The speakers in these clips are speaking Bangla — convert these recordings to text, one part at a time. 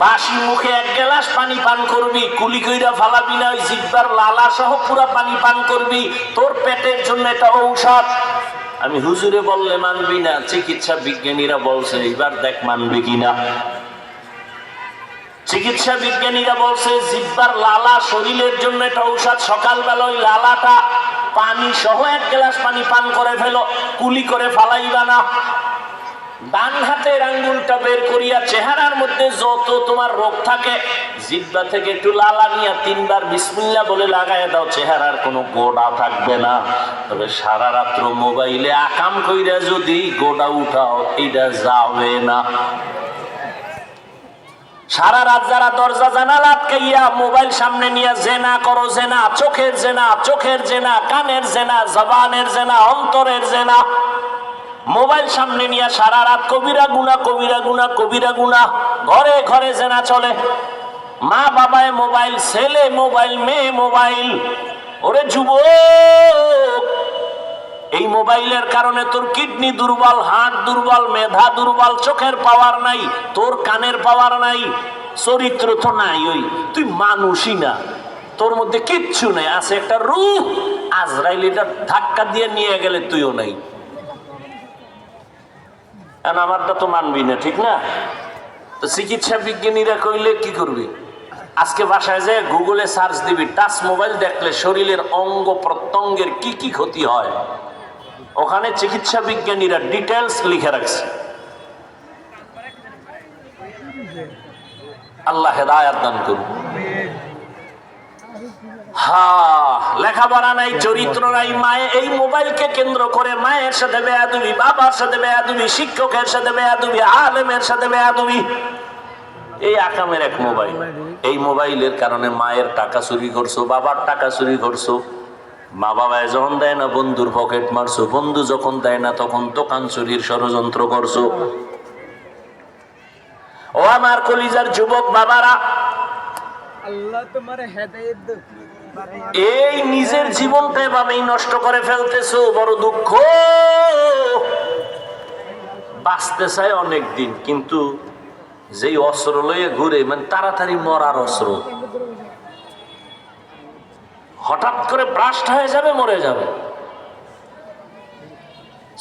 বাসি মুখে এক গ্লাস পানি পান করবি, কুলি কইরা ফালাবি না, ওই জিহ্বার লালা সহ পুরা পানি পান করবি, তোর পেটের জন্য এটা ঔষধ। আমি হুজুরে বললে মানবি না, চিকিৎসা বিজ্ঞানীরা বলছে, এবার দেখ মানবি কিনা। চিকিৎসা বিজ্ঞানীরা বলছে জিহ্বার লালা শরীরের জন্য এটা ঔষধ। সকালবেলা ওই লালাটা পানি সহ এক গ্লাস পানি পান করে ফেলো, কুলি করে ফালাইবা না। ডান হাতের আঙ্গুলটা বের করিয়া চেহারার মধ্যে যত তোমার রোগ থাকে জিহ্বা থেকে একটু লালা নিয়ে 3 বার বিসমিল্লাহ বলে লাগায় দাও, চেহারার কোনো গোড়া থাকবে না। তবে সারা রাত্র মোবাইলে আকাম কইরা যদি গোড়া উঠাও, এটা যাবে না। সারা রাত যারা দরজা জানালা আটকাইয়া মোবাইল সামনে নিয়ে জেনা করো, জেনা, চোখের জেনা, চোখের জেনা, কানের জেনা, জবানের জেনা, অন্তরের জেনা, মোবাইল সামনে নিয়ে সারা রাত কবিরা গুনাহ, কবিরা গুনাহ, কবিরা গুনাহ, ঘরে ঘরে জেনা চলে। মা বাবায় মোবাইল, ছেলে মোবাইল, মেয়ে মোবাইল। ওরে যুবক, এই মোবাইলের কারণে তোর কিডনি দুর্বল, হার্ট দুর্বল, মেধা দুর্বল, চোখের পাওয়ার নাই, তোর কানের পাওয়ার নাই, চরিত্র তো নাই, ওই তুই মানুষই না, তোর মধ্যে কিচ্ছু নেই, আছে একটা রূহ। আজরাইল এটা ধাক্কা দিয়ে নিয়ে গেলে তুইও নাই। আমারটা তো মানবি না, ঠিক না? তো চিকিৎসা বিজ্ঞানীরা কইলে কি করবি? আজকে বাসায় যে গুগলে সার্চ দিবি, টাচ মোবাইল দেখলে শরীরের অঙ্গ প্রত্যঙ্গের কি কি ক্ষতি হয়, ওখানে চিকিৎসা বিজ্ঞানীরা ডিটেলস লিখে রাখছে। আল্লাহ হেদায়েত দান করুন। লেখাপড়া নাই, চরিত্র নাই, মায়ে এই মোবাইলকে কেন্দ্র করে মায়ের সাথে বেয়াদবি, বাবার সাথে বেয়াদবি, শিক্ষকের সাথে বেয়াদবি, আলেমের সাথে বেয়াদবি। এই আকামের এক মোবাইল। এই মোবাইলের কারণে মায়ের টাকা চুরি করছো, বাবার টাকা চুরি করছো। মা বাবায় যখন দেয় না বন্ধুর পকেট মারছো, বন্ধু যখন দেয় না তখন দোকান চুরির ষড়যন্ত্র করছো। ও আমার কলিজার যুবক বাবারা, আল্লাহ তোমার হেদায়েত দাও। এই নিজের জীবনটা এভাবেই নষ্ট করে ফেলতেছো, বড় দুঃখ। বাঁচতে চায় অনেক দিন, কিন্তু যেই অস্ত্র লয়ে ঘুরে, মানে তাড়াতাড়ি মরার অস্ত্র, হঠাৎ করে ব্রাস্ট হয়ে যাবে, মরে যাবে।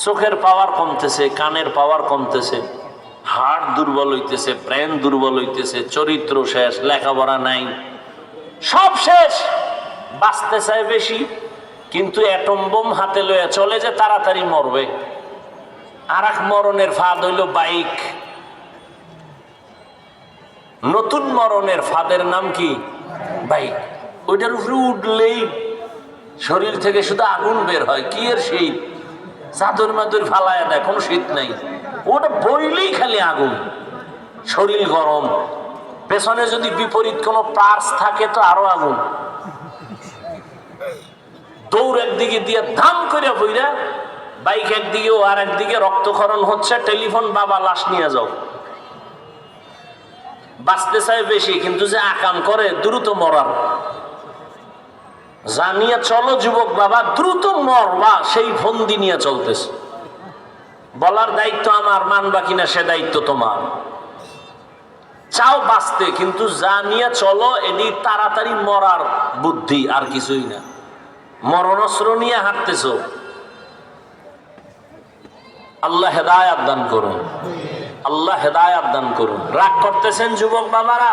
চোখের পাওয়ার কমতেছে, কানের পাওয়ার কমতেছে, হার্ট দুর্বল হইতেছে, ব্রেন দুর্বল হইতেছে, চরিত্র শেষ, লেখাপড়া নাই, সব শেষ। বাঁচতে চায় বেশি, কিন্তু অ্যাটম বোম হাতে লয়ে চলে যে তাড়াতাড়ি মরবে। আর এক মরণের ফাঁদ হইল বাইক। নতুন মরণের ফাঁদের নাম কি? বাইক। ওইটার উপরে উঠলেই শরীর থেকে শুধু আগুন বের হয়। কি এর শীত? চাদর মাদুর ফালায় দেয়, কোনো শীত নাই। ওটা বইলেই খালি আগুন, শরীর গরম। পেছনে যদি বিপরীত কোনো পার্স থাকে তো আরো আগুন। দৌড় একদিকে দিয়ে ধাম করে বইরা, বাইক একদিকে, ও আর একদিকে রক্তক্ষরণ হচ্ছে। টেলিফোন, বাবা লাশ নিয়ে যাও। বাঁচতে চায় বেশি, কিন্তু যে আকাম করে দ্রুত মরার। জানিয়ে চলো যুবক বাবা, দ্রুত মরবা, সেই ফন্দি নিয়ে চলতেছে। বলার দায়িত্ব আমার, মানবা কিনা সে দায়িত্ব তোমার। চাও বাঁচতে, কিন্তু জানিয়ে চলো, এটি তাড়াতাড়ি মরার বুদ্ধি, আর কিছুই না। মরণস্ত্র নিয়ে হাঁটতেছ। আল্লাহ হেদায়েত দান করুন, আল্লাহ হেদায়েত দান করুন। রাগ করতেছেন যুবক বাবারা?